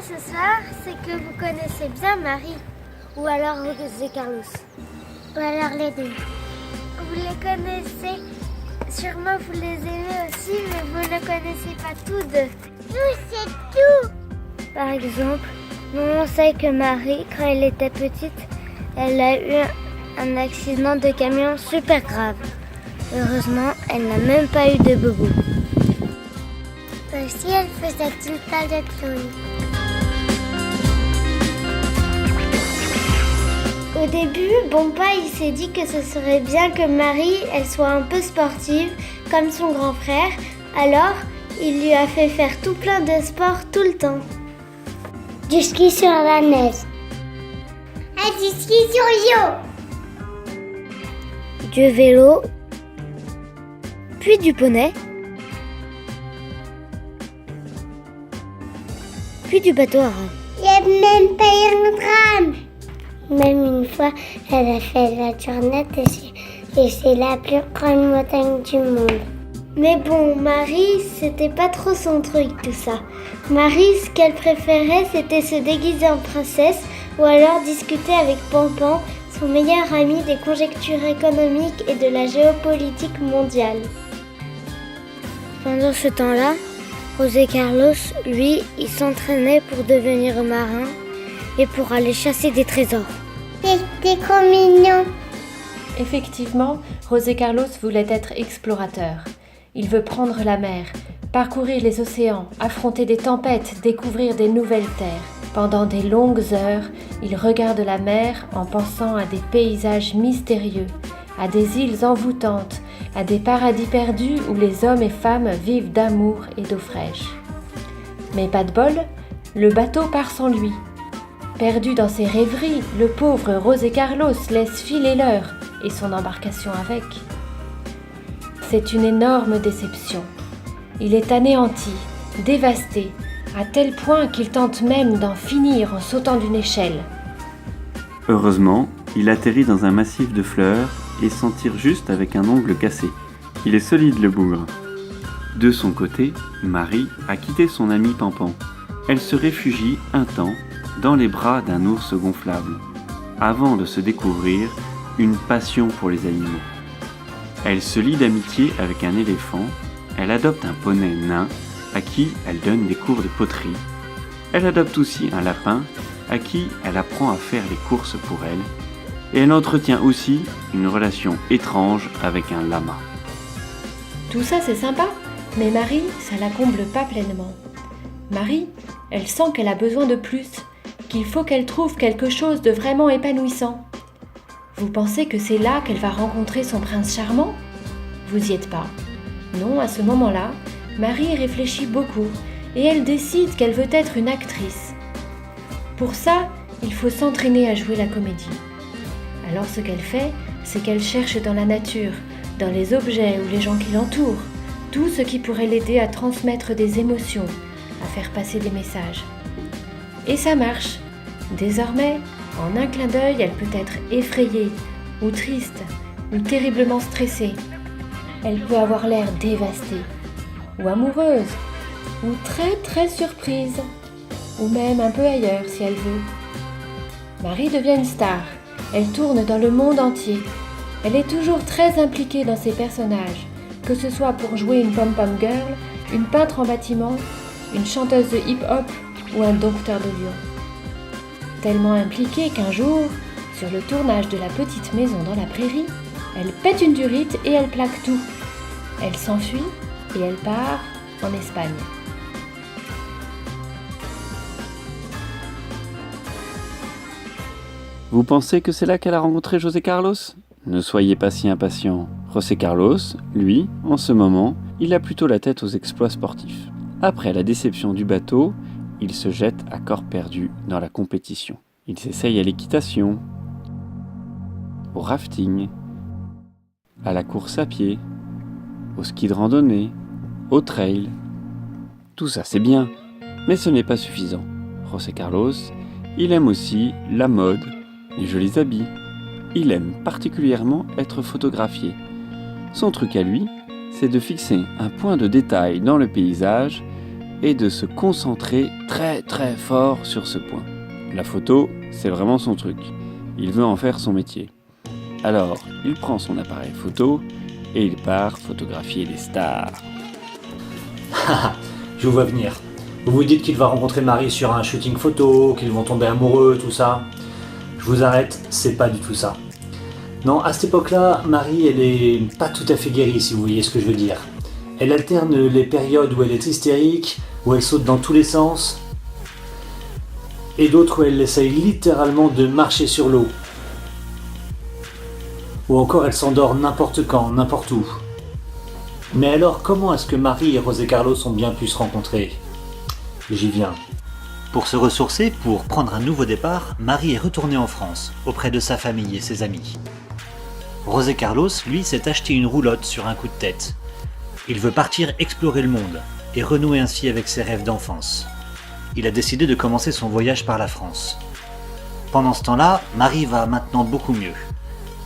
ça ce soir, c'est que vous connaissez bien Marie. Ou alors José Carlos. Ou alors les deux. Vous les connaissez, sûrement vous les aimez aussi, mais vous ne connaissez pas tous deux. Tout, c'est tout. Par exemple, on sait que Marie, quand elle était petite, elle a eu un accident de camion super grave. Heureusement, elle n'a même pas eu de boubou. Aussi, elle faisait tout le temps de clown. Au début, Bompa, il s'est dit que ce serait bien que Marie, elle soit un peu sportive, comme son grand frère. Alors, il lui a fait faire tout plein de sports tout le temps. Du ski sur la neige. Du ski sur l'eau. Du vélo. Puis du poney. Puis du bateau à rame. Il n'y a même pas eu un drame. Même une fois, elle a fait la tournette et c'est la plus grande montagne du monde. Mais bon, Marie, c'était pas trop son truc tout ça. Marie, ce qu'elle préférait, c'était se déguiser en princesse ou alors discuter avec Pampan, son meilleur ami des conjectures économiques et de la géopolitique mondiale. Pendant ce temps-là, José Carlos, lui, il s'entraînait pour devenir marin et pour aller chasser des trésors. C'était trop mignon. Effectivement, José Carlos voulait être explorateur. Il veut prendre la mer, parcourir les océans, affronter des tempêtes, découvrir des nouvelles terres. Pendant des longues heures, il regarde la mer en pensant à des paysages mystérieux, à des îles envoûtantes, à des paradis perdus où les hommes et femmes vivent d'amour et d'eau fraîche. Mais pas de bol, le bateau part sans lui. Perdu dans ses rêveries, le pauvre José Carlos laisse filer l'heure et son embarcation avec. C'est une énorme déception. Il est anéanti, dévasté, à tel point qu'il tente même d'en finir en sautant d'une échelle. Heureusement, il atterrit dans un massif de fleurs et s'en tire juste avec un ongle cassé. Il est solide le bougre. De son côté, Marie a quitté son ami Pampan. Elle se réfugie un temps dans les bras d'un ours gonflable, avant de se découvrir une passion pour les animaux. Elle se lie d'amitié avec un éléphant, elle adopte un poney nain à qui elle donne des cours de poterie. Elle adopte aussi un lapin à qui elle apprend à faire les courses pour elle, et elle entretient aussi une relation étrange avec un lama. Tout ça c'est sympa, mais Marie, ça la comble pas pleinement. Marie, elle sent qu'elle a besoin de plus, qu'il faut qu'elle trouve quelque chose de vraiment épanouissant. Vous pensez que c'est là qu'elle va rencontrer son prince charmant ? Vous y êtes pas. Non, à ce moment-là, Marie réfléchit beaucoup et elle décide qu'elle veut être une actrice. Pour ça, il faut s'entraîner à jouer la comédie. Alors ce qu'elle fait, c'est qu'elle cherche dans la nature, dans les objets ou les gens qui l'entourent, tout ce qui pourrait l'aider à transmettre des émotions, à faire passer des messages. Et ça marche. Désormais, en un clin d'œil, elle peut être effrayée, ou triste, ou terriblement stressée. Elle peut avoir l'air dévastée, ou amoureuse, ou très très surprise, ou même un peu ailleurs si elle veut. Marie devient une star. Elle tourne dans le monde entier. Elle est toujours très impliquée dans ses personnages, que ce soit pour jouer une pom-pom girl, une peintre en bâtiment, une chanteuse de hip-hop ou un dompteur de lions. Tellement impliquée qu'un jour, sur le tournage de La Petite Maison dans la Prairie, elle pète une durite et elle plaque tout. Elle s'enfuit et elle part en Espagne. Vous pensez que c'est là qu'elle a rencontré José Carlos ? Ne soyez pas si impatient. José Carlos, lui, en ce moment, il a plutôt la tête aux exploits sportifs. Après la déception du bateau, il se jette à corps perdu dans la compétition. Il s'essaye à l'équitation, au rafting, à la course à pied, au ski de randonnée, au trail. Tout ça c'est bien, mais ce n'est pas suffisant. José Carlos, il aime aussi la mode, les jolis habits. Il aime particulièrement être photographié. Son truc à lui, c'est de fixer un point de détail dans le paysage est de se concentrer très très fort sur ce point. La photo, c'est vraiment son truc. Il veut en faire son métier. Alors, il prend son appareil photo et il part photographier les stars. Je vous vois venir. Vous vous dites qu'il va rencontrer Marie sur un shooting photo, qu'ils vont tomber amoureux, tout ça. Je vous arrête, c'est pas du tout ça. Non, à cette époque-là, Marie, elle est pas tout à fait guérie, si vous voyez ce que je veux dire. Elle alterne les périodes où elle est hystérique, où elle saute dans tous les sens, et d'autres où elle essaye littéralement de marcher sur l'eau. Ou encore elle s'endort n'importe quand, n'importe où. Mais alors, comment est-ce que Marie et José Carlos ont bien pu se rencontrer ? J'y viens. Pour se ressourcer, pour prendre un nouveau départ, Marie est retournée en France, auprès de sa famille et ses amis. José Carlos, lui, s'est acheté une roulotte sur un coup de tête. Il veut partir explorer le monde et renouer ainsi avec ses rêves d'enfance. Il a décidé de commencer son voyage par la France. Pendant ce temps-là, Marie va maintenant beaucoup mieux.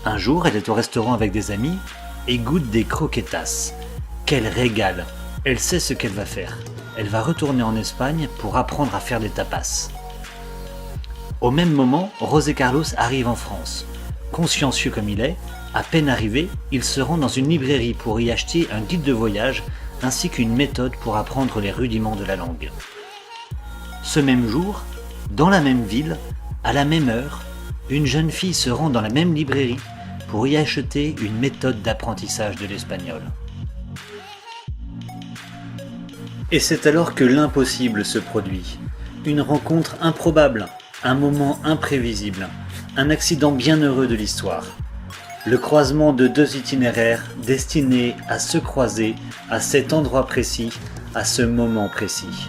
Un jour, elle est au restaurant avec des amis et goûte des croquetas. Quel régal! Elle sait ce qu'elle va faire. Elle va retourner en Espagne pour apprendre à faire des tapas. Au même moment, José Carlos arrive en France. Consciencieux comme il est, à peine arrivé, il se rend dans une librairie pour y acheter un guide de voyage ainsi qu'une méthode pour apprendre les rudiments de la langue. Ce même jour, dans la même ville, à la même heure, une jeune fille se rend dans la même librairie pour y acheter une méthode d'apprentissage de l'espagnol. Et c'est alors que l'impossible se produit. Une rencontre improbable, un moment imprévisible, un accident bien heureux de l'histoire. Le croisement de deux itinéraires destinés à se croiser à cet endroit précis, à ce moment précis.